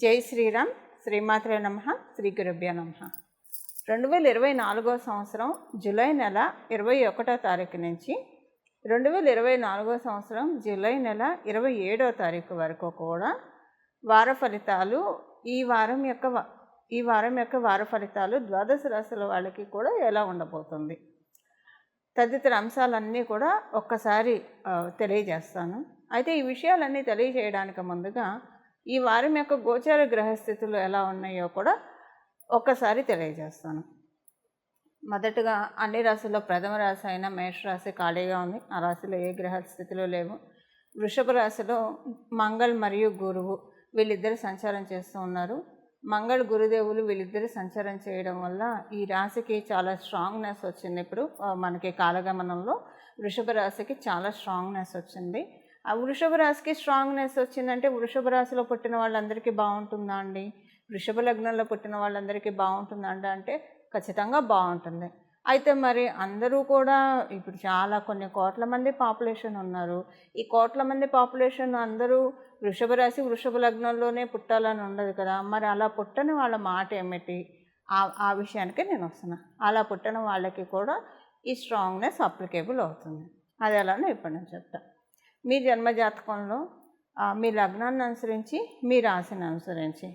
జై శ్రీరామ్. శ్రీమాత్రే నమః. శ్రీ గురుభ్యో నమః. 2024 సంవత్సరం జూలై నెల 21వ తారీఖు నుంచి 2024 సంవత్సరం జూలై నెల 27వ తారీఖు వరకు కూడా వార ఫలితాలు ఈ వారం యొక్క వార ఫలితాలు ద్వాదశ రాశుల వాళ్ళకి కూడా ఎలా ఉండబోతుంది తదితర అంశాలన్నీ కూడా ఒక్కసారి తెలియజేస్తాను. అయితే ఈ విషయాలన్నీ తెలియజేయడానికి ముందుగా ఈ వారం యొక్క గోచార గ్రహస్థితులు ఎలా ఉన్నాయో కూడా ఒక్కసారి తెలియజేస్తాను. మొదటగా అన్ని రాశుల్లో ప్రథమ రాశి అయిన మేషరాశి ఖాళీగా ఉంది. ఆ రాశిలో ఏ గ్రహస్థితులు లేవు. వృషభ రాశిలో మంగళ్ మరియు గురువు వీళ్ళిద్దరు సంచారం చేస్తూ ఉన్నారు. మంగళ గురుదేవులు వీళ్ళిద్దరు సంచారం చేయడం వల్ల ఈ రాశికి చాలా స్ట్రాంగ్నెస్ వచ్చింది. ఇప్పుడు మనకి కాలగమనంలో వృషభ రాశికి చాలా స్ట్రాంగ్నెస్ వచ్చింది. ఆ వృషభ రాశికి స్ట్రాంగ్నెస్ వచ్చిందంటే వృషభ రాశిలో పుట్టిన వాళ్ళందరికీ బాగుంటుందా అండి? వృషభ లగ్నంలో పుట్టిన వాళ్ళందరికీ బాగుంటుందా అంటే ఖచ్చితంగా బాగుంటుంది. అయితే మరి అందరూ కూడా ఇప్పుడు కొన్ని కోట్ల మంది పాపులేషన్ ఉన్నారు. ఈ కోట్ల మంది పాపులేషన్ అందరూ వృషభ రాశి వృషభ లగ్నంలోనే పుట్టాలని ఉండదు కదా. మరి అలా పుట్టని వాళ్ళ మాట ఏమిటి? ఆ విషయానికి నేను వస్తున్నా. అలా పుట్టిన వాళ్ళకి కూడా ఈ స్ట్రాంగ్నెస్ అప్లికేబుల్ అవుతుంది. అది ఎలానో ఇప్పుడు నేను చెప్తాను. మీ జన్మజాతకంలో మీ లగ్నాన్ని అనుసరించి మీ రాశిని అనుసరించి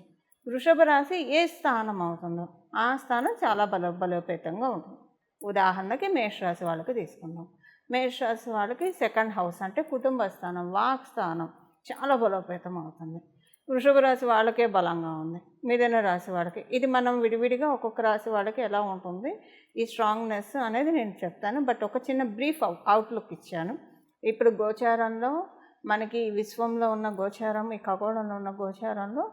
వృషభ రాశి ఏ స్థానం అవుతుందో ఆ స్థానం చాలా బలోపేతంగా ఉంటుంది. ఉదాహరణకి మేషరాశి వాళ్ళకి తీసుకుందాం. మేషరాశి వాళ్ళకి సెకండ్ హౌస్ అంటే కుటుంబ స్థానం, వాక్ స్థానం చాలా బలోపేతం అవుతుంది. వృషభ రాశి వాళ్ళకే బలంగా ఉంది. మిథున రాశి వాళ్ళకి ఇది మనం విడివిడిగా ఒక్కొక్క రాశి వాళ్ళకి ఎలా ఉంటుంది ఈ స్ట్రాంగ్నెస్ అనేది నేను చెప్తాను. బట్ ఒక చిన్న బ్రీఫ్ అవుట్లుక్ ఇచ్చాను. ఇప్పుడు గోచారంలో మనకి విశ్వంలో ఉన్న గోచారం, ఈ ఖగోళంలో ఉన్న గోచారంలో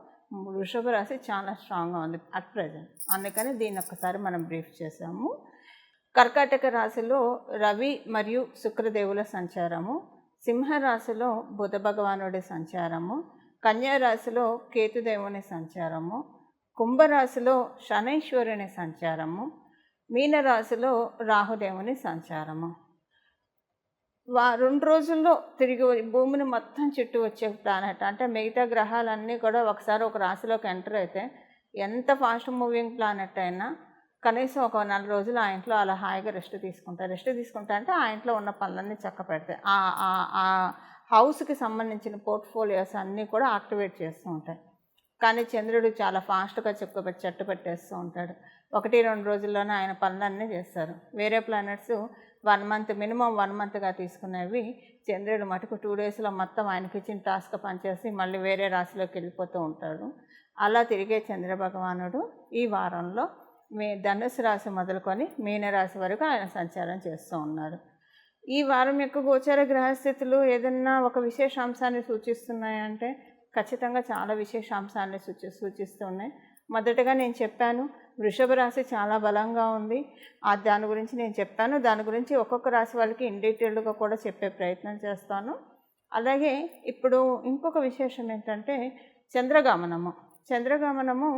వృషభ రాశి చాలా స్ట్రాంగ్గా ఉంది అట్ ప్రజెంట్. అందుకని దీన్ని ఒక్కసారి మనం బ్రీఫ్ చేసాము. కర్కాటక రాశిలో రవి మరియు శుక్రదేవుల సంచారము, సింహరాశిలో బుధ భగవానుడి సంచారము, కన్యా రాశిలో కేతుదేవుని సంచారము, కుంభరాశిలో శనైశ్వరుని సంచారము, మీనరాశిలో రాహుదేవుని సంచారము. 2 రోజుల్లో తిరిగి భూమిని మొత్తం చుట్టూ వచ్చే ప్లానెట్ అంటే మిగతా గ్రహాలన్నీ కూడా ఒకసారి ఒక రాశిలోకి ఎంటర్ అయితే ఎంత ఫాస్ట్ మూవింగ్ ప్లానెట్ అయినా కనీసం ఒక 4 రోజులు ఆ ఇంట్లో అలా హాయిగా రెస్ట్ తీసుకుంటా అంటే ఆ ఇంట్లో ఉన్న పనులన్నీ చక్క పెడతాయి. ఆ హౌస్కి సంబంధించిన పోర్ట్ఫోలియోస్ అన్నీ కూడా యాక్టివేట్ చేస్తూ ఉంటాయి. కానీ చంద్రుడు చాలా ఫాస్ట్గా చెట్టు పెట్టేస్తూ ఉంటాడు. 1-2 రోజుల్లోనే ఆయన పనులన్నీ చేస్తారు. వేరే ప్లానెట్స్ 1 మంత్ మినిమం 1 మంత్గా తీసుకునేవి చంద్రుడు మటుకు 2 డేస్లో మొత్తం ఆయనకి ఇచ్చిన టాస్క్ పనిచేసి మళ్ళీ వేరే రాశిలోకి వెళ్ళిపోతూ ఉంటాడు. అలా తిరిగే చంద్ర భగవానుడు ఈ వారంలో ధనుసు రాశి మొదలుకొని మీనరాశి వరకు ఆయన సంచారం చేస్తూ ఉన్నారు. ఈ వారం యొక్క గోచార గ్రహస్థితులు ఏదన్నా ఒక విశేషాంశాన్ని సూచిస్తున్నాయంటే ఖచ్చితంగా చాలా విశేషాంశాన్ని సూచిస్తున్నాయి. మొదటగా నేను చెప్పాను వృషభ రాశి చాలా బలంగా ఉంది. దాని గురించి నేను చెప్పాను. దాని గురించి ఒక్కొక్క రాశి వాళ్ళకి ఇన్ డీటెయిల్డ్గా కూడా చెప్పే ప్రయత్నం చేస్తాను. అలాగే ఇప్పుడు ఇంకొక విశేషం ఏంటంటే చంద్రగమనము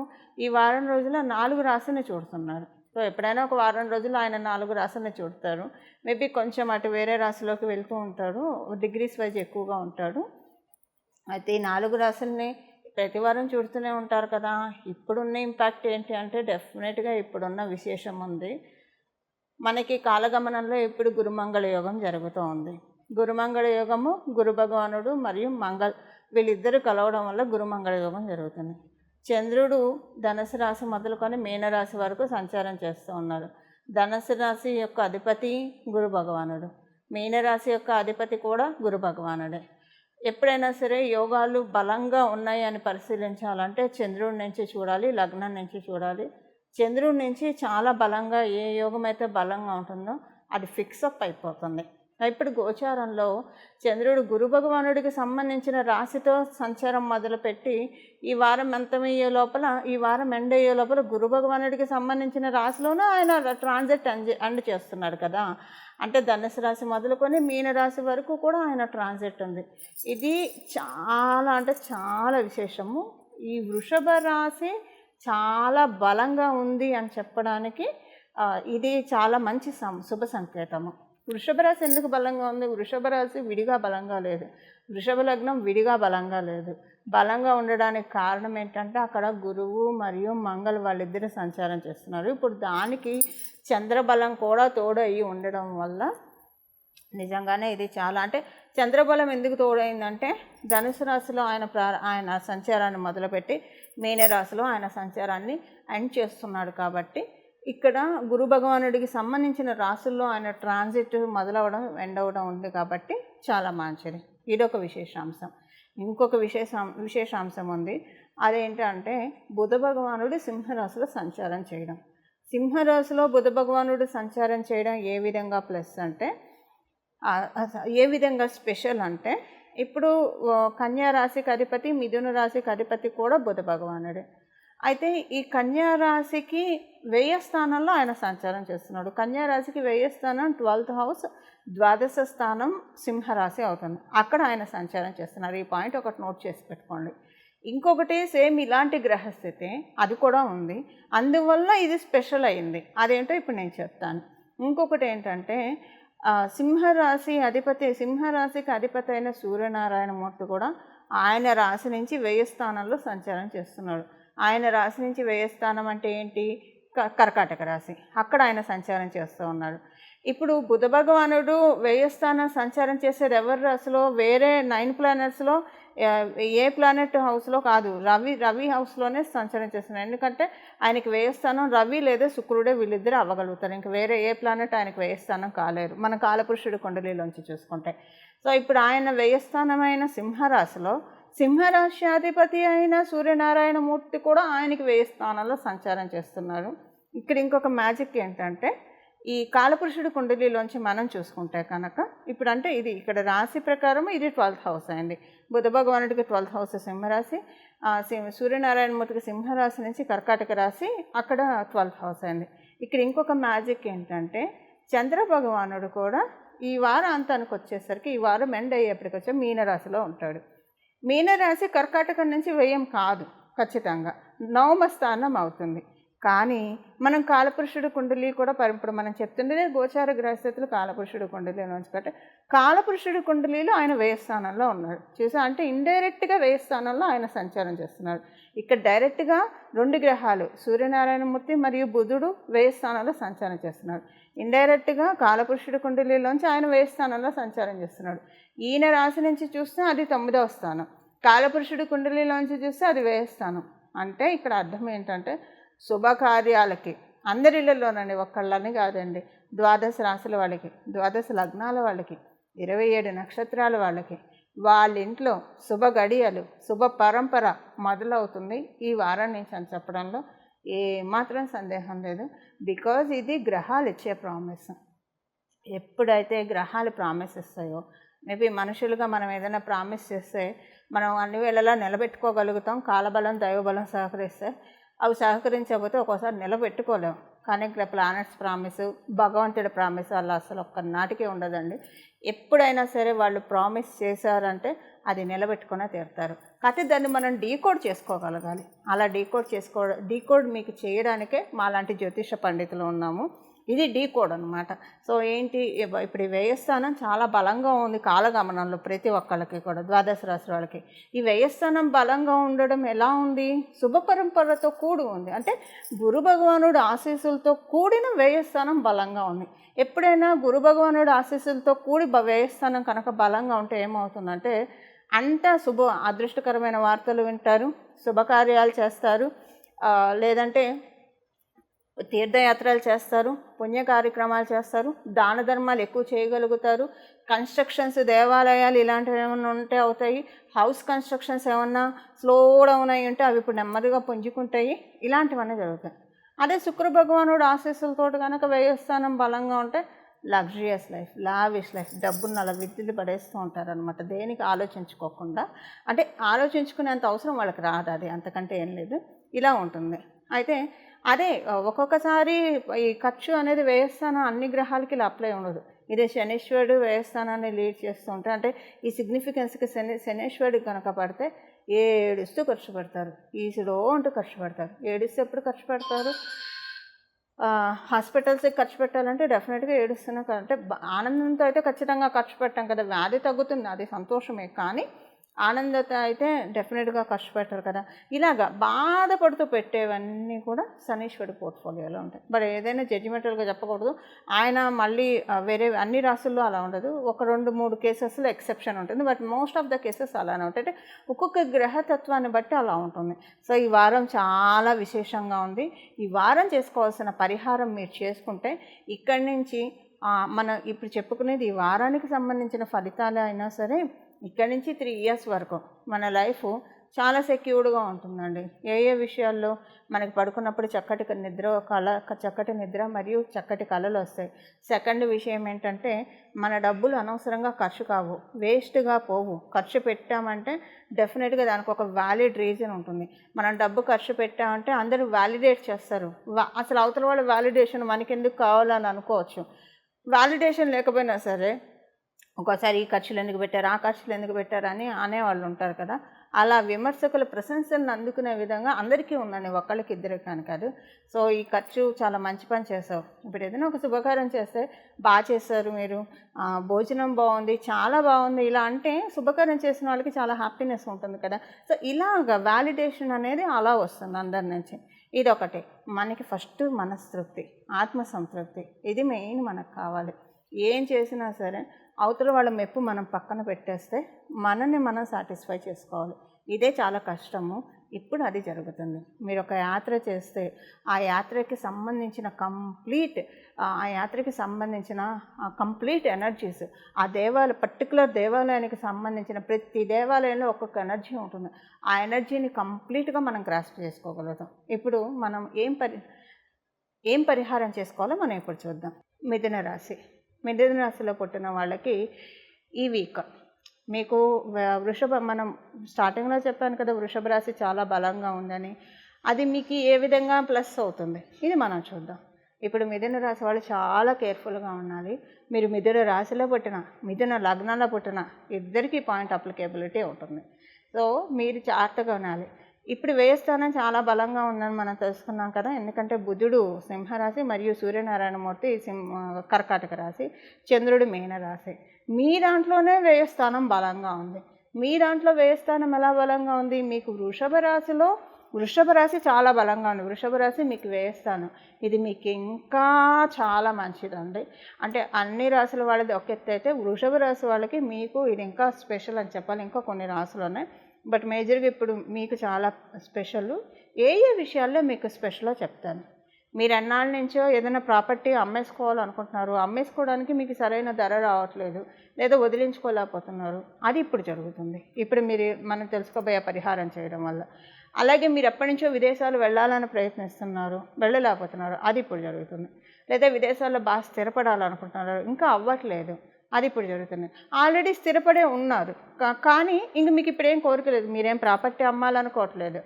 ఈ వారం రోజుల 4 రాశిని చూడుతున్నారు. సో ఎప్పుడైనా ఒక వారం రోజులు ఆయన 4 రాశిని చూడతారు. మేబీ కొంచెం అటు వేరే రాశిలోకి వెళ్తూ ఉంటాడు. డిగ్రీస్ వైజ్ ఎక్కువగా ఉంటాడు. అయితే ఈ 4 రాశుల్ని ప్రతి వారం చూడుతూనే ఉంటారు కదా. ఇప్పుడున్న ఇంపాక్ట్ ఏంటి అంటే డెఫినెట్గా ఇప్పుడున్న విశేషం ఉంది. మనకి కాలగమనంలో ఇప్పుడు గురుమంగళ యోగం జరుగుతూ ఉంది. గురుమంగళ యోగము గురు భగవానుడు మరియు వీళ్ళిద్దరూ కలవడం వల్ల గురుమంగళ యోగం జరుగుతుంది. చంద్రుడు ధనుసు రాశి మొదలుకొని మీనరాశి వరకు సంచారం చేస్తూ ఉన్నారు. ధనుసు రాశి యొక్క అధిపతి గురు భగవానుడు, మీనరాశి యొక్క అధిపతి కూడా గురు భగవానుడే. ఎప్పుడైనా సరే యోగాలు బలంగా ఉన్నాయి అని పరిశీలించాలంటే చంద్రుడి నుంచి చూడాలి, లగ్నం నుంచి చూడాలి. చంద్రుడి నుంచి చాలా బలంగా ఏ యోగం అయితే బలంగా ఉంటుందో అది ఫిక్సప్ అయిపోతుంది. ఇప్పుడు గోచారంలో చంద్రుడు గురు భగవానుడికి సంబంధించిన రాశితో సంచారం మొదలుపెట్టి ఈ వారం ఈ వారం ఎండ్ అయ్యే లోపల గురు భగవానుడికి సంబంధించిన రాశిలోనే ఆయన ట్రాన్సిట్ ఎండ్ చేస్తున్నాడు కదా. అంటే ధనుసు రాశి మొదలుకొని మీనరాశి వరకు కూడా ఆయన ట్రాన్సిట్ ఉంది. ఇది చాలా విశేషము. ఈ వృషభ రాశి చాలా బలంగా ఉంది అని చెప్పడానికి ఇది చాలా మంచి శుభ సంకేతము. వృషభ రాశి ఎందుకు బలంగా ఉంది? వృషభ రాశి విడిగా బలంగా లేదు, వృషభ లగ్నం విడిగా బలంగా లేదు. బలంగా ఉండడానికి కారణం ఏంటంటే అక్కడ గురువు మరియు మంగళ వాళ్ళిద్దరు సంచారం చేస్తున్నారు. ఇప్పుడు దానికి చంద్రబలం కూడా తోడయి ఉండడం వల్ల నిజంగానే ఇది చాలా, అంటే చంద్రబలం ఎందుకు తోడైందంటే ధనుసు రాశిలో ఆయన సంచారాన్ని మొదలుపెట్టి మీనరాశిలో ఆయన సంచారాన్ని ఎండ్ చేస్తున్నాడు. కాబట్టి ఇక్కడ గురు భగవానుడికి సంబంధించిన రాశుల్లో ఆయన ట్రాన్సిట్ మొదలవడం ఎండ్ అవ్వడం ఉంది కాబట్టి చాలా మంచిది. ఇదొక విశేషాంశం. ఇంకొక విశేషాంశం ఉంది. అదేంటంటే బుధ భగవానుడు సింహరాశిలో సంచారం చేయడం. సింహరాశిలో బుధ భగవానుడు సంచారం చేయడం ఏ విధంగా ప్లస్ అంటే, ఏ విధంగా స్పెషల్ అంటే, ఇప్పుడు కన్యా రాశికి అధిపతి, మిథున రాశికి అధిపతి కూడా బుధ భగవానుడే. అయితే ఈ కన్యా రాశికి 10వ స్థానంలో ఆయన సంచారం చేస్తున్నాడు. కన్యా రాశికి 10వ స్థానం 12th హౌస్, ద్వాదశ స్థానం సింహరాశి అవుతుంది. అక్కడ ఆయన సంచారం చేస్తున్నారు. ఈ పాయింట్ ఒకటి నోట్ చేసి పెట్టుకోండి. ఇంకొకటి సేమ్ ఇలాంటి గ్రహస్థితి అది కూడా ఉంది. అందువల్ల ఇది స్పెషల్ అయింది. అదేంటో ఇప్పుడు నేను చెప్తాను. ఇంకొకటి ఏంటంటే సింహరాశికి అధిపతి అయిన సూర్యనారాయణమూర్తి కూడా ఆయన రాశి నుంచి 10వ స్థానంలో సంచారం చేస్తున్నాడు. ఆయన రాశి నుంచి 10వ స్థానం అంటే ఏంటి? కర్కాటక రాశి. అక్కడ ఆయన సంచారం చేస్తూ ఉన్నాడు. ఇప్పుడు బుధ భగవానుడు 10వ స్థానం సంచారం చేసేది ఎవరి రాశిలో? వేరే 9 ప్లానెట్స్లో ఏ ప్లానెట్ హౌస్లో కాదు, రవి హౌస్లోనే సంచారం చేస్తున్నాడు. ఎందుకంటే ఆయనకి 10వ స్థానం రవి లేదా శుక్రుడే, వీళ్ళిద్దరూ అవ్వగలుగుతారు. ఇంక వేరే ఏ ప్లానెట్ ఆయనకు 10వ స్థానం కాలేరు మన కాలపురుషుడి కుండలిలోంచి చూసుకుంటే. సో ఇప్పుడు ఆయన 10వ స్థానమైన సింహరాశ్యాధిపతి అయిన సూర్యనారాయణమూర్తి కూడా ఆయనకి 10వ స్థానంలో సంచారం చేస్తున్నారు. ఇక్కడ ఇంకొక మ్యాజిక్ ఏంటంటే, ఈ కాలపురుషుడి కుండలిలోంచి మనం చూసుకుంటే కనుక ఇప్పుడు అంటే ఇది ఇక్కడ రాశి ప్రకారం ఇది 12th హౌస్ అయింది. బుధ భగవానుడికి 12th హౌస్ సింహరాశి, సూర్యనారాయణమూర్తికి సింహరాశి నుంచి కర్కాటక రాశి, అక్కడ 12th హౌస్ అయింది. ఇక్కడ ఇంకొక మ్యాజిక్ ఏంటంటే, చంద్ర భగవానుడు కూడా ఈ వారాంతానికి వచ్చేసరికి, ఈ వారం ఎండ్ అయ్యేప్పటికి వచ్చే మీనరాశిలో ఉంటాడు. మీనరాశి కర్కాటకం నుంచి వ్యయం కాదు, ఖచ్చితంగా 9వ స్థానం అవుతుంది. కానీ మనం కాలపురుషుడు కుండలి కూడా ఇప్పుడు మనం చెప్తుండేదే గోచార గ్రహస్థితులు కాలపురుషుడు కుండలిలోంచి కంటే కాలపురుషుడు కుండలిలో ఆయన 10వ స్థానంలో ఉన్నాడు. చూసా అంటే ఇండైరెక్ట్గా 10వ స్థానంలో ఆయన సంచారం చేస్తున్నాడు. ఇక్కడ డైరెక్ట్గా 2 గ్రహాలు సూర్యనారాయణమూర్తి మరియు బుధుడు 10వ స్థానంలో సంచారం చేస్తున్నాడు. ఇండైరెక్ట్గా కాలపురుషుడు కుండలిలోంచి ఆయన 10వ స్థానంలో సంచారం చేస్తున్నాడు. ఈయన రాశి నుంచి చూస్తే అది 9వ స్థానం, కాలపురుషుడు కుండలిలోంచి చూస్తే అది 10వ స్థానం. అంటే ఇక్కడ అర్థం ఏంటంటే, శుభకార్యాలకి అందరిళ్లలోనండి, ఒక్కళ్ళని కాదండి, ద్వాదశ రాశుల వాళ్ళకి, ద్వాదశ లగ్నాల వాళ్ళకి, 27 నక్షత్రాల వాళ్ళకి, వాళ్ళ ఇంట్లో శుభ గడియలు, శుభ పరంపర మొదలవుతుంది ఈ వారం నుంచి అని చెప్పడంలో ఏమాత్రం సందేహం లేదు. బికాజ్ ఇది గ్రహాలు ఇచ్చే ప్రామిస్. ఎప్పుడైతే గ్రహాలు ప్రామిస్ ఇస్తాయో, మేబీ మనుషులుగా మనం ఏదైనా ప్రామిస్ చేస్తే మనం అన్ని వేళలా నిలబెట్టుకోగలుగుతాం. కాలబలం దైవబలం సహకరిస్తే. అవి సహకరించకపోతే ఒక్కోసారి నిలబెట్టుకోలేము. కానీ ప్లానెట్స్ ప్రామిస్, భగవంతుడి ప్రామిస్ అలా అసలు ఒక్కనాటికి ఉండదండి. ఎప్పుడైనా సరే వాళ్ళు ప్రామిస్ చేశారంటే అది నిలబెట్టుకునే తీరుతారు. కాకపోతే దాన్ని మనం డీకోడ్ చేసుకోగలగాలి. అలా డీకోడ్ మీకు చేయడానికే మాలాంటి జ్యోతిష పండితులు ఉన్నాము. ఇది డీకోడ్ అనమాట. సో ఏంటి, ఇప్పుడు ఈ 10వ స్థానం చాలా బలంగా ఉంది కాలగమనంలో ప్రతి ఒక్కళ్ళకి కూడా, ద్వాదశ రాశి వాళ్ళకి. ఈ 10వ స్థానం బలంగా ఉండడం ఎలా ఉంది? శుభ పరంపరతో కూడి ఉంది. అంటే గురు భగవానుడు ఆశీస్సులతో కూడిన 10వ స్థానం బలంగా ఉంది. ఎప్పుడైనా గురు భగవానుడు ఆశీస్సులతో కూడి 10వ స్థానం కనుక బలంగా ఉంటే ఏమవుతుందంటే, అంతా అదృష్టకరమైన వార్తలు వింటారు, శుభకార్యాలు చేస్తారు, లేదంటే తీర్థయాత్రలు చేస్తారు, పుణ్య కార్యక్రమాలు చేస్తారు, దాన ధర్మాలు ఎక్కువ చేయగలుగుతారు. కన్స్ట్రక్షన్స్, దేవాలయాలు ఇలాంటివి ఏమైనా ఉంటే అవుతాయి. హౌస్ కన్స్ట్రక్షన్స్ ఏమన్నా స్లో డౌన్ అయి ఉంటే అవి ఇప్పుడు నెమ్మదిగా పుంజుకుంటాయి. ఇలాంటివన్నీ జరుగుతాయి. అదే శుక్ర భగవానుడు ఆశీస్సులతో కనుక 10వ స్థానం బలంగా ఉంటే లగ్జరియస్ లైఫ్, లావిష్ లైఫ్, డబ్బును అలా విద్యులు పడేస్తూ ఉంటారనమాట. దేనికి ఆలోచించుకోకుండా. అంటే ఆలోచించుకునేంత అవసరం వాళ్ళకి రాదు, అది అంతకంటే ఏం లేదు. ఇలా ఉంటుంది. అయితే అదే ఒక్కొక్కసారి ఈ ఖర్చు అనేది 10వ స్థానం అన్ని గ్రహాలకి ఇలా అప్లై ఉండదు. ఇదే శనీశ్వరుడు 10వ స్థానాన్ని లీడ్ చేస్తూ ఉంటే, అంటే ఈ సిగ్నిఫికెన్స్కి శనీశ్వరుడికి కనుక పడితే ఏడుస్తూ ఖర్చు పెడతారు, ఈసుడో అంటూ ఖర్చు పెడతారు. ఏడుస్తూ ఎప్పుడు ఖర్చు పెడతారు? హాస్పిటల్స్కి ఖర్చు పెట్టాలంటే డెఫినెట్గా ఏడుస్తున్నాం. అంటే ఆనందంతో అయితే ఖచ్చితంగా ఖర్చు పెట్టాం కదా, వ్యాధి తగ్గుతుంది, అది సంతోషమే. కానీ ఆనందత అయితే డెఫినెట్గా ఖర్చు పెట్టరు కదా. ఇలాగా బాధపడుతూ పెట్టేవన్నీ కూడా శనీశ్వరుడి పోర్ట్ఫోలియోలో ఉంటాయి. బట్ ఏదైనా జడ్జిమెంటల్గా చెప్పకూడదు. ఆయన మళ్ళీ వేరే అన్ని రాసుల్లో అలా ఉండదు. ఒక 2-3 కేసెస్లో ఎక్సెప్షన్ ఉంటుంది. But most of the cases అలానే ఉంటాయి. అంటే ఒక్కొక్క గ్రహతత్వాన్ని బట్టి అలా ఉంటుంది. సో ఈ వారం చాలా విశేషంగా ఉంది. ఈ వారం చేసుకోవాల్సిన పరిహారం మీరు చేసుకుంటే ఇక్కడి నుంచి మనం ఇప్పుడు చెప్పుకునేది ఈ వారానికి సంబంధించిన ఫలితాలు అయినా సరే ఇక్కడి నుంచి 3 years వరకు మన లైఫ్ చాలా సెక్యూర్డ్గా ఉంటుందండి. ఏ విషయాల్లో మనకి పడుకున్నప్పుడు చక్కటి నిద్ర మరియు చక్కటి కళలు వస్తాయి. సెకండ్ విషయం ఏంటంటే మన డబ్బులు అనవసరంగా ఖర్చు కావు, వేస్ట్గా పోవు. ఖర్చు పెట్టామంటే డెఫినెట్గా దానికి ఒక వ్యాలిడ్ రీజన్ ఉంటుంది. మనం డబ్బు ఖర్చు పెట్టామంటే అందరూ వ్యాలిడేట్ చేస్తారు. అసలు అవతల వాళ్ళ వ్యాలిడేషన్ మనకెందుకు కావాలని అనుకోవచ్చు. వ్యాలిడేషన్ లేకపోయినా సరే ఒక్కోసారి ఈ ఖర్చులు ఎందుకు పెట్టారు, ఆ ఖర్చులు ఎందుకు పెట్టారు అని అనేవాళ్ళు ఉంటారు కదా. అలా విమర్శకుల ప్రశంసలను అందుకునే విధంగా అందరికీ ఉందండి, ఒక్కళ్ళకి ఇద్దరికి అని కాదు. సో ఈ ఖర్చు చాలా మంచి పని చేసావు. ఇప్పుడు ఏదైనా ఒక శుభకార్యం చేస్తే బాగా చేస్తారు మీరు, భోజనం బాగుంది, చాలా బాగుంది, ఇలా అంటే శుభకార్యం చేసిన వాళ్ళకి చాలా హ్యాపీనెస్ ఉంటుంది కదా. సో ఇలాగ వ్యాలిడేషన్ అనేది అలా వస్తుంది అందరి నుంచి. ఇదొకటి. మనకి ఫస్ట్ మనస్తృప్తి, ఆత్మసంతృప్తి, ఇది మెయిన్ మనకు కావాలి. ఏం చేసినా సరే అవతల వాళ్ళ మెప్పు మనం పక్కన పెట్టేస్తే మనల్ని మనం సాటిస్ఫై చేసుకోవాలి. ఇదే చాలా కష్టము. ఇప్పుడు అది జరుగుతుంది. మీరు ఒక యాత్ర చేస్తే ఆ యాత్రకి సంబంధించిన కంప్లీట్ ఎనర్జీస్, ఆ పర్టికులర్ దేవాలయానికి సంబంధించిన ప్రతి దేవాలయంలో ఒక్కొక్క ఎనర్జీ ఉంటుంది. ఆ ఎనర్జీని కంప్లీట్గా మనం గ్రాస్ప్ చేసుకోగలుగుతాం. ఇప్పుడు మనం ఏం పరిహారం చేసుకోవాలో మనం ఇప్పుడు చూద్దాం. మిథున రాశిలో పుట్టిన వాళ్ళకి ఈ వీక్ మీకు మనం స్టార్టింగ్లో చెప్పాను కదా, వృషభ రాశి చాలా బలంగా ఉందని. అది మీకు ఏ విధంగా ప్లస్ అవుతుంది ఇది మనం చూద్దాం. ఇప్పుడు మిథున రాశి వాళ్ళు చాలా కేర్ఫుల్గా ఉండాలి. మీరు మిథున రాశిలో పుట్టిన, మిథున లగ్నంలో పుట్టిన ఇద్దరికీ పాయింట్ అప్లికేబిలిటీ ఉంటుంది. సో మీరు జాగ్రత్తగా ఉండాలి. ఇప్పుడు వ్యయస్థానం చాలా బలంగా ఉందని మనం తెలుసుకున్నాం కదా. ఎందుకంటే బుధుడు సింహరాశి మరియు సూర్యనారాయణమూర్తి కర్కాటక రాశి, చంద్రుడు మీనరాశి. మీ దాంట్లోనే వ్యయస్థానం బలంగా ఉంది. మీ దాంట్లో వ్యయస్థానం ఎలా బలంగా ఉంది? మీకు వృషభ రాశి చాలా బలంగా ఉంది. వృషభ రాశి మీకు వ్యయస్థానం. ఇది మీకు ఇంకా చాలా మంచిదండి. అంటే అన్ని రాశుల వాళ్ళది ఒక ఎత్తు అయితే వృషభ రాశి వాళ్ళకి మీకు ఇది ఇంకా స్పెషల్ అని చెప్పాలి. ఇంకా కొన్ని రాశులు ఉన్నాయి, బట్ మేజర్గా ఇప్పుడు మీకు చాలా స్పెషల్. ఏ విషయాల్లో మీకు స్పెషల్లో చెప్తాను. మీరు ఎన్నాళ్ళ నుంచో ఏదైనా ప్రాపర్టీ అమ్మేసుకోవాలనుకుంటున్నారు, అమ్మేసుకోవడానికి మీకు సరైన ధర రావట్లేదు, లేదా వదిలించుకోలేకపోతున్నారు, అది ఇప్పుడు జరుగుతుంది. ఇప్పుడు మనం తెలుసుకోబోయే పరిహారం చేయడం వల్ల. అలాగే మీరు ఎప్పటి నుంచో విదేశాలు వెళ్ళాలని ప్రయత్నిస్తున్నారు, వెళ్ళలేకపోతున్నారు, అది ఇప్పుడు జరుగుతుంది. లేదా విదేశాల్లో బాగా స్థిరపడాలనుకుంటున్నారు, ఇంకా అవ్వట్లేదు, అది ఇప్పుడు జరుగుతుంది. ఆల్రెడీ స్థిరపడే ఉన్నారు కానీ ఇంక మీకు ఇప్పుడేం కోరికలేదు, మీరేం ప్రాపర్టీ అమ్మాలనుకోవట్లేదు.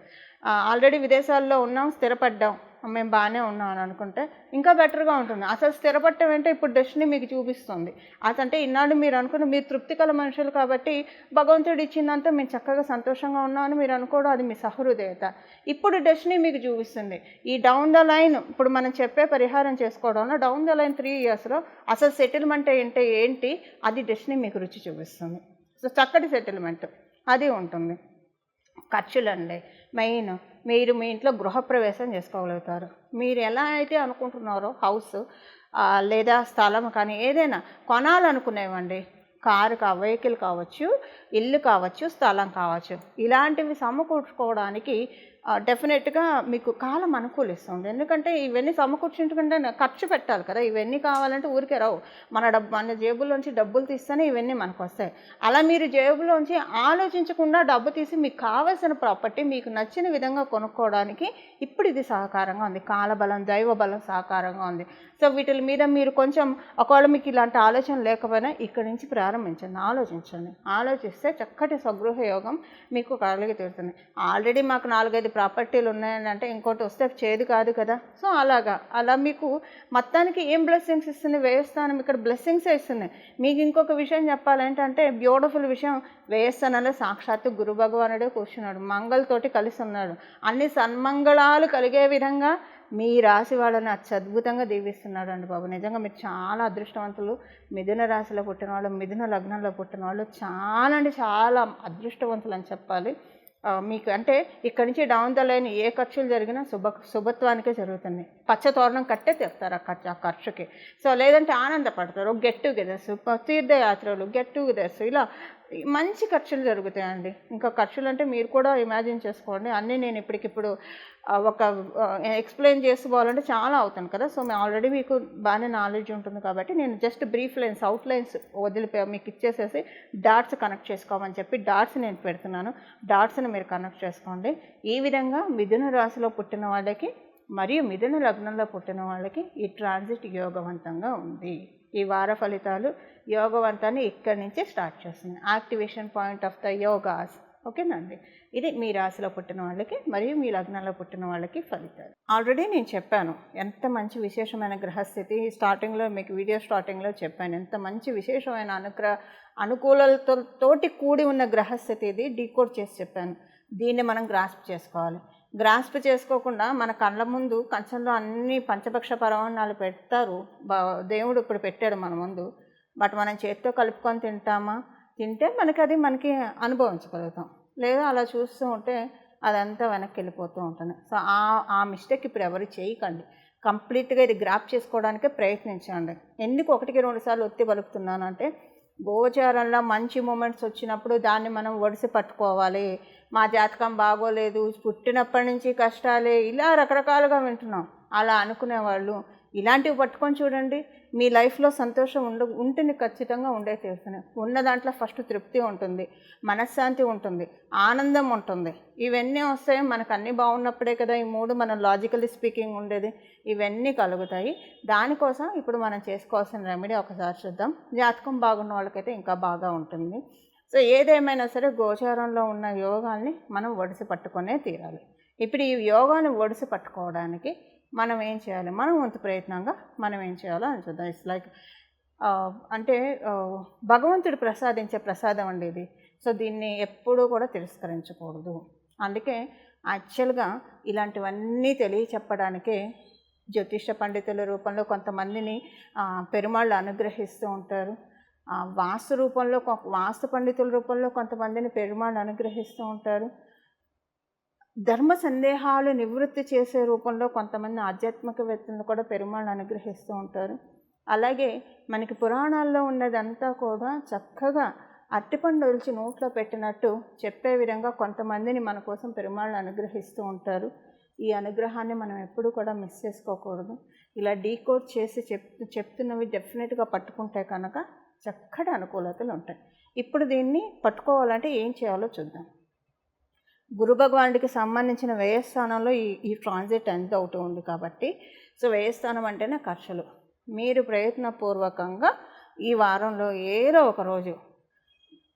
ఆల్రెడీ విదేశాల్లో ఉన్నాం, స్థిరపడ్డాం, మేము బాగానే ఉన్నాం అని అనుకుంటే ఇంకా బెటర్గా ఉంటుంది. అసలు స్థిరపడటం అంటే ఇప్పుడు డెస్టినీ మీకు చూపిస్తుంది. అసంటే ఇన్నాళ్ళు మీరు అనుకున్న, మీరు తృప్తికల మనుషులు కాబట్టి భగవంతుడు ఇచ్చిందంతా మేము చక్కగా సంతోషంగా ఉన్నామని మీరు అనుకోవడం, అది మీ సహృదయత. ఇప్పుడు డెస్టినీ మీకు చూపిస్తుంది. ఈ డౌన్ ద లైన్ ఇప్పుడు మనం చెప్పే పరిహారం చేసుకోవడంలో డౌన్ ద లైన్ 3 yearsలో అసలు సెటిల్మెంట్ అంటే ఏంటి, అది డెస్టినీ మీకు రుచి చూపిస్తుంది. సో చక్కటి సెటిల్మెంట్ అది ఉంటుంది. ఖర్చులండి మెయిన్. మీరు మీ ఇంట్లో గృహప్రవేశం చేసుకోగలుగుతారు. మీరు ఎలా అయితే అనుకుంటున్నారో హౌస్ లేదా స్థలం కానీ ఏదైనా కొనాలనుకునేవండి, వెహికల్ కావచ్చు, ఇల్లు కావచ్చు, స్థలం కావచ్చు, ఇలాంటివి సమకూర్చుకోవడానికి డెఫినెట్గా మీకు కాలం అనుకూలిస్తుంది. ఎందుకంటే ఇవన్నీ సమకూర్చుకుంటే ఖర్చు పెట్టాలి కదా. ఇవన్నీ కావాలంటే ఊరికే రావు. మన జేబులోంచి డబ్బులు తీస్తేనే ఇవన్నీ మనకు వస్తాయి. అలా మీరు జేబులోంచి ఆలోచించకుండా డబ్బు తీసి మీకు కావాల్సిన ప్రాపర్టీ మీకు నచ్చిన విధంగా కొనుక్కోవడానికి ఇప్పుడు ఇది సహకారంగా ఉంది. కాలబలం, దైవబలం సహకారంగా ఉంది. సో వీటి మీద మీరు కొంచెం, ఒకవేళ మీకు ఇలాంటి ఆలోచన లేకపోయినా ఇక్కడి నుంచి ప్రారంభించండి. ఆలోచిస్తే చక్కటి స్వగృహ యోగం మీకు కలిగి తీరుతుంది. ఆల్రెడీ మాకు 4-5 ప్రాపర్టీలు ఉన్నాయని అంటే ఇంకోటి వస్తే చేదు కాదు కదా. సో అలా మీకు మొత్తానికి ఏం బ్లెస్సింగ్స్ ఇస్తుంది? వ్యయస్థానం ఇక్కడ బ్లెస్సింగ్సే ఇస్తుంది. మీకు ఇంకొక విషయం చెప్పాలంటే బ్యూటిఫుల్ విషయం, వ్యయస్థానంలో సాక్షాత్తు గురు భగవానుడే కూర్చున్నాడు, మంగళతోటి కలిసి ఉన్నాడు. అన్ని సన్మంగళాలు కలిగే విధంగా మీ రాశి వాళ్ళని అత్యద్భుతంగా దీవిస్తున్నాడు అండి బాబు. నిజంగా మీరు చాలా అదృష్టవంతులు. మిథున రాశిలో పుట్టిన వాళ్ళు, మిథున లగ్నంలో పుట్టిన వాళ్ళు చాలా అంటే చాలా అదృష్టవంతులు అని చెప్పాలి. మీకు అంటే ఇక్కడి నుంచి డౌన్ ద లైన్ ఏ ఖర్చులు జరిగినా శుభత్వానికే జరుగుతుంది. పచ్చ తోరణం కట్టే తెస్తారు ఆ ఖర్చుకి. సో లేదంటే ఆనందపడతారు. గెట్ టుగెదర్స్, తీర్థయాత్రలు, గెట్ టుగెదర్స్, ఇలా మంచి ఖర్చులు జరుగుతాయండి. ఇంకా ఖర్చులు అంటే మీరు కూడా ఇమాజిన్ చేసుకోండి. అన్నీ నేను ఇప్పటికిప్పుడు ఒక ఎక్స్ప్లెయిన్ చేసుకోవాలంటే చాలా అవుతుంది కదా. సో ఆల్రెడీ మీకు బాగానే నాలెడ్జ్ ఉంటుంది కాబట్టి నేను just brief lines, out lines మీకు ఇచ్చేసేసి డాట్స్ కనెక్ట్ చేసుకోమని చెప్పి డాట్స్ నేను పెడుతున్నాను. డాట్స్ని మీరు కనెక్ట్ చేసుకోండి. ఈ విధంగా మిథున రాశిలో పుట్టిన వాళ్ళకి మరియు మిథున లగ్నంలో పుట్టిన వాళ్ళకి ఈ ట్రాన్సిట్ యోగవంతంగా ఉంది. ఈ వార ఫలితాలు యోగవంతాన్ని ఇక్కడి నుంచే స్టార్ట్ చేస్తుంది. Activation point of the yogas. ఓకేనండి. ఇది మీ రాశిలో పుట్టిన వాళ్ళకి మరియు మీ లగ్నంలో పుట్టిన వాళ్ళకి ఫలితాలు. ఆల్రెడీ నేను చెప్పాను ఎంత మంచి విశేషమైన గ్రహస్థితి. స్టార్టింగ్లో మీకు వీడియో స్టార్టింగ్లో చెప్పాను ఎంత మంచి విశేషమైన అనుకూలతోటి కూడి ఉన్న గ్రహస్థితి. ఇది డీకోడ్ చేసి చెప్పాను. దీన్ని మనం గ్రాస్ప్ చేసుకోవాలి. గ్రాస్ప్ చేసుకోకుండా మన కళ్ళ ముందు కంచంలో అన్ని పంచపక్ష పరమాన్నాలు పెడతారు. దేవుడు ఇప్పుడు పెట్టాడు మన ముందు. బట్ మనం చేతితో కలుపుకొని తింటే మనకి అనుభవించగలుగుతాం. లేదా అలా చూస్తూ ఉంటే అదంతా వెనక్కి వెళ్ళిపోతూ ఉంటుంది. సో ఆ మిస్టేక్ ఇప్పుడు ఎవరు చేయకండి. కంప్లీట్గా ఇది గ్రాప్ చేసుకోవడానికే ప్రయత్నించండి. ఎందుకు 1-2 సార్లు ఒత్తి పలుకుతున్నానంటే గోచారంలో మంచి మూమెంట్స్ వచ్చినప్పుడు దాన్ని మనం ఒడిసి పట్టుకోవాలి. మా జాతకం బాగోలేదు, పుట్టినప్పటి నుంచి కష్టాలే, ఇలా రకరకాలుగా వింటున్నాం. అలా అనుకునేవాళ్ళు ఇలాంటివి పట్టుకొని చూడండి. మీ లైఫ్లో సంతోషం ఉంటుంది, ఖచ్చితంగా ఉండే తీరుతుంది. ఉన్న దాంట్లో ఫస్ట్ తృప్తి ఉంటుంది, మనశ్శాంతి ఉంటుంది, ఆనందం ఉంటుంది. ఇవన్నీ వస్తాయి. మనకు అన్నీ బాగున్నప్పుడే కదా ఈ 3 మనం లాజికల్లీ స్పీకింగ్ ఉండేది. ఇవన్నీ కలుగుతాయి. దానికోసం ఇప్పుడు మనం చేసుకోవాల్సిన రెమెడీ ఒకసారి చూద్దాం. జాతకం బాగున్న వాళ్ళకైతే ఇంకా బాగా ఉంటుంది. సో ఏదేమైనా సరే గోచారంలో ఉన్న యోగాల్ని మనం ఒడిసి పట్టుకొనే తీరాలి. ఇప్పుడు ఈ యోగాన్ని ఒడిసి పట్టుకోవడానికి మనం ఏం చేయాలి? మనం వంతు ప్రయత్నంగా మనం ఏం చేయాలో అని చూద్దాం. ఇట్స్ లైక్ అంటే భగవంతుడు ప్రసాదించే ప్రసాదం అండి ఇది. సో దీన్ని ఎప్పుడూ కూడా తిరస్కరించకూడదు. అందుకే యాక్చువల్గా ఇలాంటివన్నీ తెలియచెప్పడానికే జ్యోతిష పండితుల రూపంలో కొంతమందిని పెరుమాళ్ళు అనుగ్రహిస్తూ ఉంటారు. వాస్తు పండితుల రూపంలో కొంతమందిని పెరుమాళ్ళు అనుగ్రహిస్తూ ఉంటారు. ధర్మ సందేహాలు నివృత్తి చేసే రూపంలో కొంతమంది ఆధ్యాత్మికవేత్తలను కూడా పెరుమాళ్ళు అనుగ్రహిస్తూ ఉంటారు. అలాగే మనకి పురాణాల్లో ఉన్నదంతా కూడా చక్కగా అరటిపండు ఒలిచి నోట్లో పెట్టినట్టు చెప్పే విధంగా కొంతమందిని మన కోసం పెరుమాళ్ళు అనుగ్రహిస్తూ ఉంటారు. ఈ అనుగ్రహాన్ని మనం ఎప్పుడూ కూడా మిస్ చేసుకోకూడదు. ఇలా డీకోడ్ చేసి చెప్తున్నవి డెఫినెట్గా పట్టుకుంటే కనుక చక్కటి అనుకూలతలు ఉంటాయి. ఇప్పుడు దీన్ని పట్టుకోవాలంటే ఏం చేయాలో చూద్దాం. గురు భగవానుడికి సంబంధించిన వ్యయస్థానంలో ఈ ట్రాన్సిట్ ఎంత అవుతూ ఉంది కాబట్టి, సో వ్యయస్థానం అంటేనే ఖర్చులు. మీరు ప్రయత్నపూర్వకంగా ఈ వారంలో ఏదో ఒక రోజు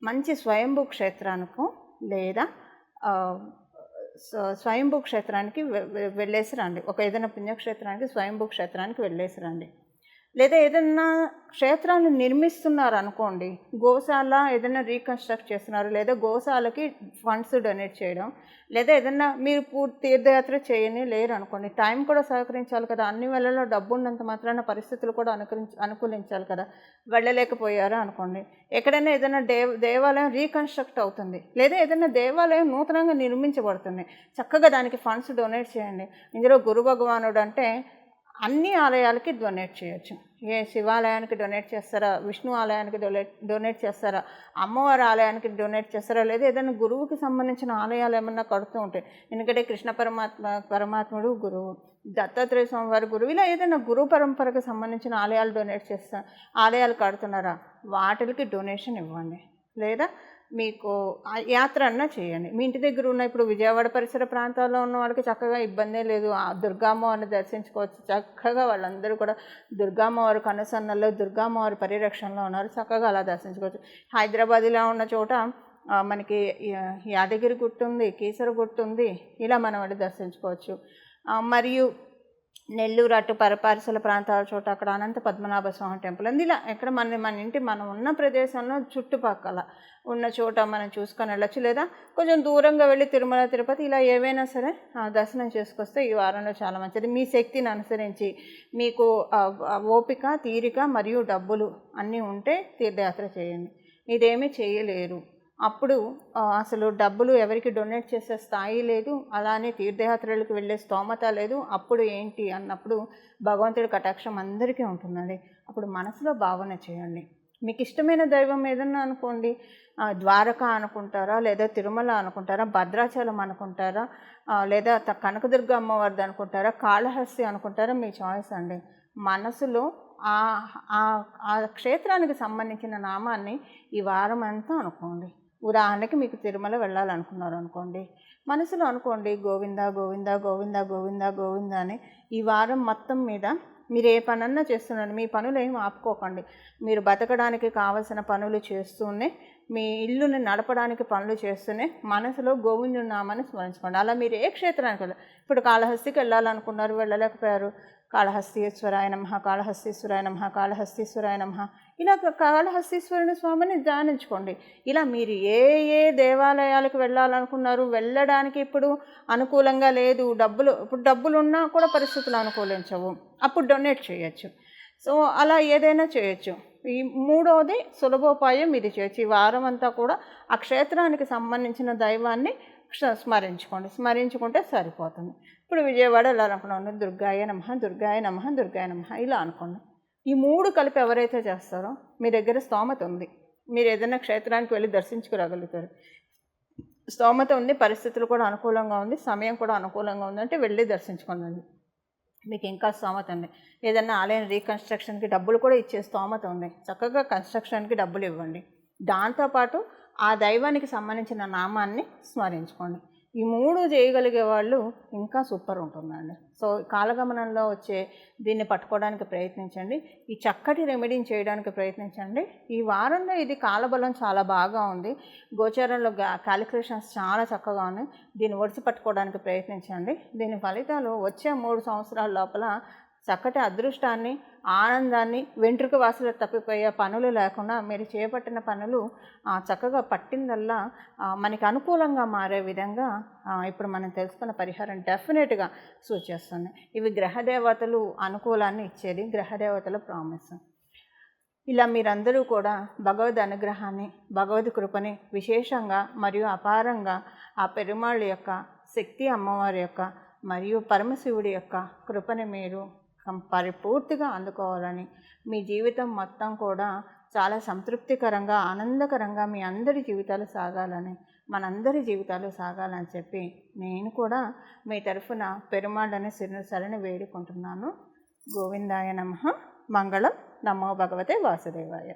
మంచి స్వయంభూ క్షేత్రానికి లేదా స్వయంభూ క్షేత్రానికి వెళ్ళేసి రండి. ఏదైనా పుణ్యక్షేత్రానికి స్వయంభూ క్షేత్రానికి వెళ్ళేసి రండి. లేదా ఏదైనా క్షేత్రాన్ని నిర్మిస్తున్నారు అనుకోండి, గోశాల ఏదైనా రీకన్స్ట్రక్ట్ చేస్తున్నారు, లేదా గోశాలకి ఫండ్స్ డొనేట్ చేయడం, లేదా ఏదైనా మీరు తీర్థయాత్ర చేయని లేరు అనుకోండి, టైం కూడా సహకరించాలి కదా. అన్ని వేళల్లో డబ్బు ఉన్నంత మాత్రాన పరిస్థితులు కూడా అనుకూలించాలి కదా. వెళ్ళలేకపోయారు అనుకోండి, ఎక్కడైనా ఏదైనా దేవాలయం రీకన్స్ట్రక్ట్ అవుతుంది, లేదా ఏదైనా దేవాలయం నూతనంగా నిర్మించబడుతుంది, చక్కగా దానికి ఫండ్స్ డొనేట్ చేయండి. ఇందులో గురు భగవానుడు అంటే అన్ని ఆలయాలకి డొనేట్ చేయొచ్చు. ఏ శివాలయానికి డొనేట్ చేస్తారా, విష్ణు ఆలయానికి డొనేట్ చేస్తారా, అమ్మవారి ఆలయానికి డొనేట్ చేస్తారా, లేదా ఏదైనా గురువుకి సంబంధించిన ఆలయాలు ఏమన్నా కడుతూ ఉంటాయి. ఎందుకంటే కృష్ణ పరమాత్ముడు గురువు, దత్తాత్రేయ స్వామివారి గురువు, ఇలా ఏదైనా గురు పరంపరకు సంబంధించిన ఆలయాలు ఆలయాలు కడుతున్నారా, వాటికి డొనేషన్ ఇవ్వండి. లేదా మీకు యాత్ర అన్నా చేయండి. మీ ఇంటి దగ్గర ఉన్న ఇప్పుడు విజయవాడ పరిసర ప్రాంతాల్లో ఉన్న వాళ్ళకి చక్కగా ఇబ్బందే లేదు, దుర్గామ్మవారిని దర్శించుకోవచ్చు. చక్కగా వాళ్ళందరూ కూడా దుర్గామ్మవారి కనుసన్నల్లో దుర్గామ్మవారి పరిరక్షణలో ఉన్నారు, చక్కగా అలా దర్శించుకోవచ్చు. హైదరాబాద్లో ఉన్న చోట మనకి యాదగిరి గుట్ట ఉంది, కీసర గుట్ట ఉంది, ఇలా మనం వెళ్ళి దర్శించుకోవచ్చు. మరియు నెల్లూరు అటు పరిసర ప్రాంతాల చోట అక్కడ అనంత పద్మనాభ స్వామి టెంపుల్ ఉంది. ఇలా ఎక్కడ మనం ఉన్న ప్రదేశంలో చుట్టుపక్కల ఉన్న చోట మనం చూసుకొని వెళ్ళచ్చు. లేదా కొంచెం దూరంగా వెళ్ళి తిరుమల తిరుపతి ఇలా ఏవైనా సరే దర్శనం చేసుకొస్తే ఈ వారంలో చాలా మంచిది. మీ శక్తిని అనుసరించి మీకు ఓపిక, తీరిక మరియు డబ్బులు అన్నీ ఉంటే తీర్థయాత్ర చేయండి. ఇదేమీ చేయలేరు, అప్పుడు అసలు డబ్బులు ఎవరికి డొనేట్ చేసే స్థాయి లేదు, అలానే తీర్థయాత్రలకు వెళ్ళే స్తోమత లేదు. అప్పుడు ఏంటి అన్నప్పుడు భగవంతుడి కటాక్షం అందరికీ ఉంటుందండి. అప్పుడు మనసులో భావన చేయండి. మీకు ఇష్టమైన దైవం ఏదన్నా అనుకోండి, ద్వారకా అనుకుంటారా, లేదా తిరుమల అనుకుంటారా, భద్రాచలం అనుకుంటారా, లేదా కనకదుర్గ అమ్మవారిది అనుకుంటారా, కాళహస్తి అనుకుంటారా, మీ చాయిస్ అండి. మనసులో ఆ క్షేత్రానికి సంబంధించిన నామాన్ని ఈ వారం అంతా అనుకోండి. ఉదాహరణకి మీకు తిరుమల వెళ్ళాలనుకున్నారు అనుకోండి, మనసులో అనుకోండి గోవింద గోవింద గోవింద గోవింద గోవింద అని. ఈ వారం మొత్తం మీద మీరు ఏ పనన్నా చేస్తున్నాడు, మీ పనులు ఏమి ఆపుకోకండి. మీరు బతకడానికి కావలసిన పనులు చేస్తూనే, మీ ఇల్లుని నడపడానికి పనులు చేస్తూనే మనసులో గోవిందుని నామాన్ని స్మరించుకోండి. అలా మీరు ఏ క్షేత్రానికి వెళ్ళాలి, ఇప్పుడు కాళహస్తికి వెళ్ళాలనుకున్నారు, వెళ్ళలేకపోయారు, కాళహస్తీశ్వరాయ నమః, కాళహస్తీశ్వరాయ నమః, కాళహస్తీశ్వరాయ నమః, ఇలా కాళహస్తీశ్వరుని స్వామిని ధ్యానించుకోండి. ఇలా మీరు ఏ ఏ దేవాలయాలకు వెళ్ళాలనుకున్నారు, వెళ్ళడానికి ఇప్పుడు అనుకూలంగా లేదు, ఇప్పుడు డబ్బులు ఉన్నా కూడా పరిస్థితులు అనుకూలించవు, అప్పుడు డొనేట్ చేయొచ్చు. సో అలా ఏదైనా చేయొచ్చు. ఈ మూడవది సులభోపాయం ఇది చేయొచ్చు. ఈ వారం అంతా కూడా ఆ క్షేత్రానికి సంబంధించిన దైవాన్ని స్మరించుకుంటే సరిపోతుంది. ఇప్పుడు విజయవాడ వెళ్ళాలనుకున్నాను, దుర్గాయ నమః, దుర్గాయ నమః, దుర్గాయ నమః ఇలా అనుకోండి. ఈ మూడు కలిపి ఎవరైతే చేస్తారో మీ దగ్గర స్తోమత ఉంది, మీరు ఏదైనా క్షేత్రానికి వెళ్ళి దర్శించుకురాగలుగుతారు. స్తోమత ఉంది, పరిస్థితులు కూడా అనుకూలంగా ఉంది, సమయం కూడా అనుకూలంగా ఉందంటే వెళ్ళి దర్శించుకోండి. మీకు ఇంకా స్తోమత ఉంది, ఏదైనా ఆలయం రీకన్స్ట్రక్షన్కి డబ్బులు కూడా ఇచ్చే స్తోమత ఉంది, చక్కగా కన్స్ట్రక్షన్కి డబ్బులు ఇవ్వండి. దాంతోపాటు ఆ దైవానికి సంబంధించిన నామాన్ని స్మరించుకోండి. ఈ మూడు చేయగలిగే వాళ్ళు ఇంకా సూపర్ ఉంటుందండి. సో కాలగమనంలో వచ్చే దీన్ని పట్టుకోవడానికి ప్రయత్నించండి, ఈ చక్కటి రెమెడీని చేయడానికి ప్రయత్నించండి. ఈ వారంలో ఇది కాలబలం చాలా బాగా ఉంది, గోచారంలో క్యాలిక్యులేషన్స్ చాలా చక్కగా ఉన్నాయి. దీన్ని ఒడిసి పట్టుకోవడానికి ప్రయత్నించండి. దీని ఫలితాలు వచ్చే 3 సంవత్సరాల లోపల చక్కటి అదృష్టాన్ని, ఆనందాన్ని, వెంట్రుక వాసులు తప్పిపోయే పనులు లేకుండా మీరు చేపట్టిన పనులు చక్కగా పట్టిందల్లా మనకి అనుకూలంగా మారే విధంగా ఇప్పుడు మనం తెలుసుకున్న పరిహారం డెఫినెట్గా సూచిస్తుంది. ఇవి గ్రహదేవతలు అనుకూలాన్ని ఇచ్చేది, గ్రహదేవతల ప్రామిస్. ఇలా మీరందరూ కూడా భగవద్ అనుగ్రహాన్ని, భగవద్ కృపని విశేషంగా మరియు అపారంగా ఆ పెరుమాళ్ళ యొక్క, శక్తి అమ్మవారి యొక్క మరియు పరమశివుడి యొక్క కృపని మీరు పరిపూర్తిగా అందుకోవాలని, మీ జీవితం మొత్తం కూడా చాలా సంతృప్తికరంగా, ఆనందకరంగా మీ అందరి జీవితాలు సాగాలని, మనందరి జీవితాలు సాగాలని చెప్పి నేను కూడా మీ తరఫున పెరుమాళ్ళని శరణి వేడుకుంటున్నాను. గోవిందాయ నమః. మంగళం. నమో భగవతే వాసుదేవాయ.